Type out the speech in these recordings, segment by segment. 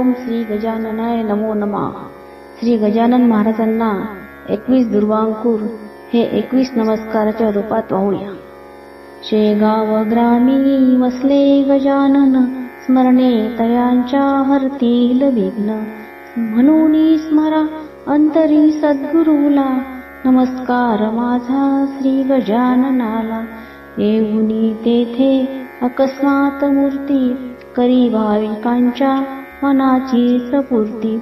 ओम श्री गजाननाय नमो नमः. श्री गजानन महाराजांना 21 दुर्वांकूर हे 21 नमस्काराच्या रूपात वाहूया. शेगाव ग्रामी वसले गजानन, स्मरणे तयांच्या हरतील विघ्न. म्हणून स्मरा अंतरी सद्गुरूला, नमस्कार माझा श्री गजाननाला. येऊनी तेथे अकस्मात मूर्ती, करी भाविकांच्या मनाची प्रपूर्ती.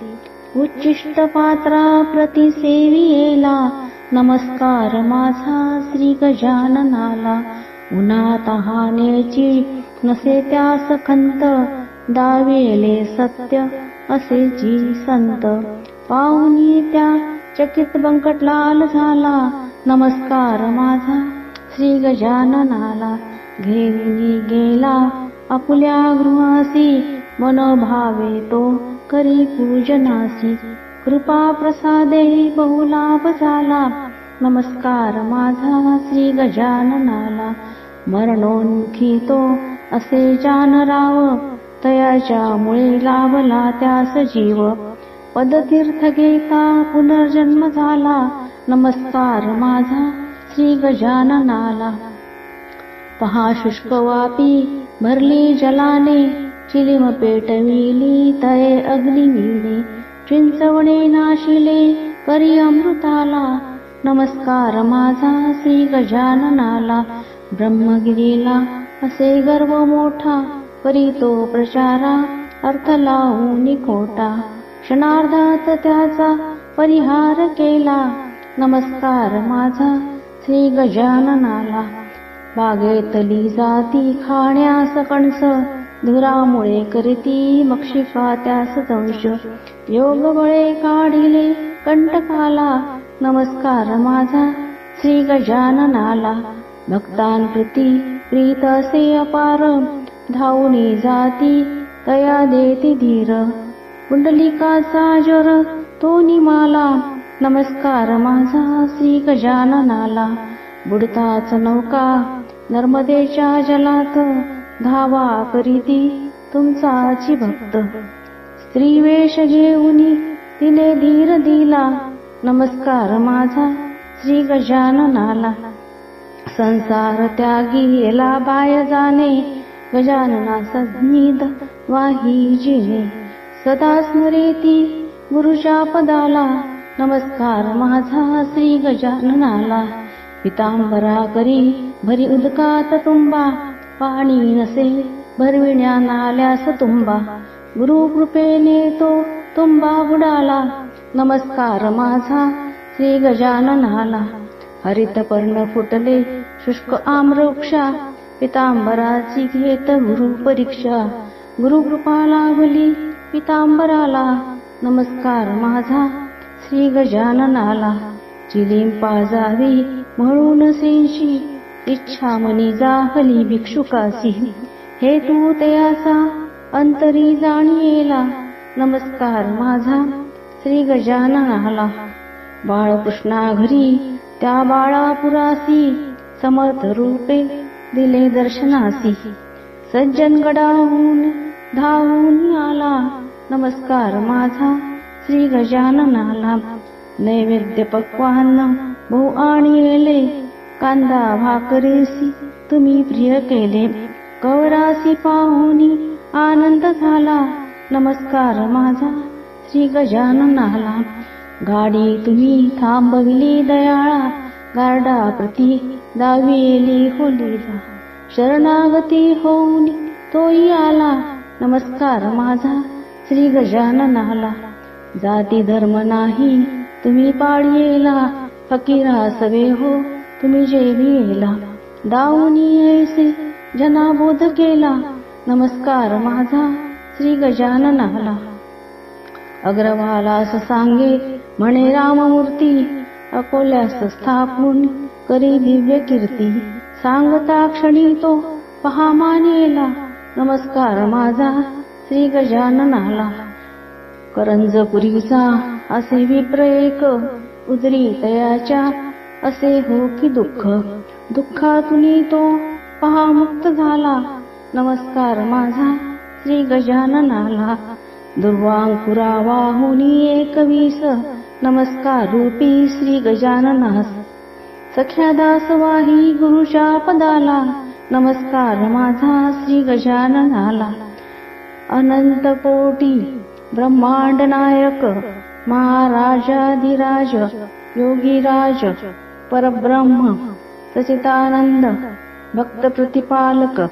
उच्चिष्ट पात्रा प्रति सेवियेला, नमस्कार माझा श्री गजाननाला. उन्हा तहानेची नसे त्यास खंत, दावेले सत्य असेची संत. पाहुनी त्या चकित बंकटलाल झाला, नमस्कार माझा श्री गजाननाला. घेऊनी गेला आपुल्या गृहासी, मनोभावे तो करी पूजनासी. कृपा प्रसादे बहुलाभ झाला, नमस्कार माझा श्री गजाननाला. मरणोन्मुखी तो असे जानराव, तयाच्यामुळे लाभला त्यास जीव. पदतीर्थ घेता पुनर्जन्म झाला, नमस्कार माझा श्री गजाननाला. पहा शुष्क वापी भरली जलाने, चिलिम पेटविली तये अग्निमिले. चिंचवणे नाशिले करी अमृताला, नमस्कार माझा श्री गजाननाला. ब्रह्मगिरीला असे गर्व मोठा, करी तो प्रचारा अर्थ लावून खोटा. क्षणार्धात त्याचा परिहार केला, नमस्कार माझा श्री गजाननाला. बागेतली जाती खाण्यास कणस, धुरामुळे करीती मक्षिका त्यास दंश. योग बळे काढिले कंटकाला, नमस्कार माझा श्री गजाननाला. भक्तांप्रती प्रीत असे अपार, धावूनी जाती तया देती धीर. कुंडलिकाचा ज्वर तो निमाला, नमस्कार माझा श्री गजाननाला. बुडताच नौका नर्मदेच्या जलात, धावा करीती तुमचाची भक्त. स्त्री वेश घेऊनी तिने धीर दिला, नमस्कार माझा श्री गजाननाला. संसार त्यागी येला बाय जाणे, गजानना सज्ञिद वाही जिने. सदा स्मरेती गुरुच्या पदाला, नमस्कार माझा श्री गजाननाला. पितांबरा करी भरी उदकात तुंबा, पाणी नसे भरविण्या नाल्यास तुंबा. गुरु कृपेने तो तुंबा बुडाला, नमस्कार माझा श्री गजाननाला. हरित पर्ण फुटले शुष्क आम्रवृक्षा, पितांबराची घेत गुरु परीक्षा. गुरु कृपा लाभली पितांबराला, नमस्कार माझा श्री गजाननाला. चिलीम पाजावी म्हणून सेंशी, इच्छा मनी जाहली भिक्षुकासी. हे तू तयाचा अंतरी जाणियेला, नमस्कार माझा श्री गजाननाला. बाळकृष्णा घरी त्या बाळापुरासी, समर्थ रूपे दिले दर्शनासी. सज्जन गडाहून धावून आला, नमस्कार माझा श्री गजाननाला. नैवेद्य पक्वान्न बहु आणिले, कांदा भाकरीसी तुम्ही प्रिय केले. कवरासी पाहुनी आनंद झाला, नमस्कार माझा श्री गजाननाला. गाडी तुम्ही थांबविली दयाळा, गारडा प्रती दाविली होलीला. शरणागती होऊन तोही आला, नमस्कार माझा श्री गजाननाला. जाती धर्म नाही तुम्ही पाडियेला, फकीरा सवे हो तुम्ही जेवियेला. दाऊनी ऐसे जनाबोध केला, नमस्कार माझा श्री गजाननाला. अग्रवालास सांगे म्हणे राममूर्ती, अकोल्यास स्थापून करी दिव्य कीर्ती. सांगता क्षणी तो पहा मानेला, नमस्कार माझा श्री गजाननाला. करंजपुरीचा असे विप्र एक, उदरी तयाच्या असे हो की दुःख. दुःखातून तो पहा मुक्त झाला, नमस्कार माझा श्री गजाननाला. दुर्वांकुरा वाहुनी 21 नमस्कार रूपी श्री गजाननास. सख्या दासवाही गुरुच्या पदाला नमस्कार माझा श्री गजाननाला. अनंत कोटी ब्रह्मांड नायक महाराजाधिराज योगीराज परब्रह्म सच्चिदानंद भक्त प्रतिपालक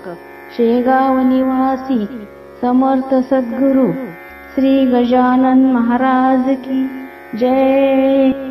शेगाव निवासी समर्थ सद्गुरु श्री गजानन महाराज की जय.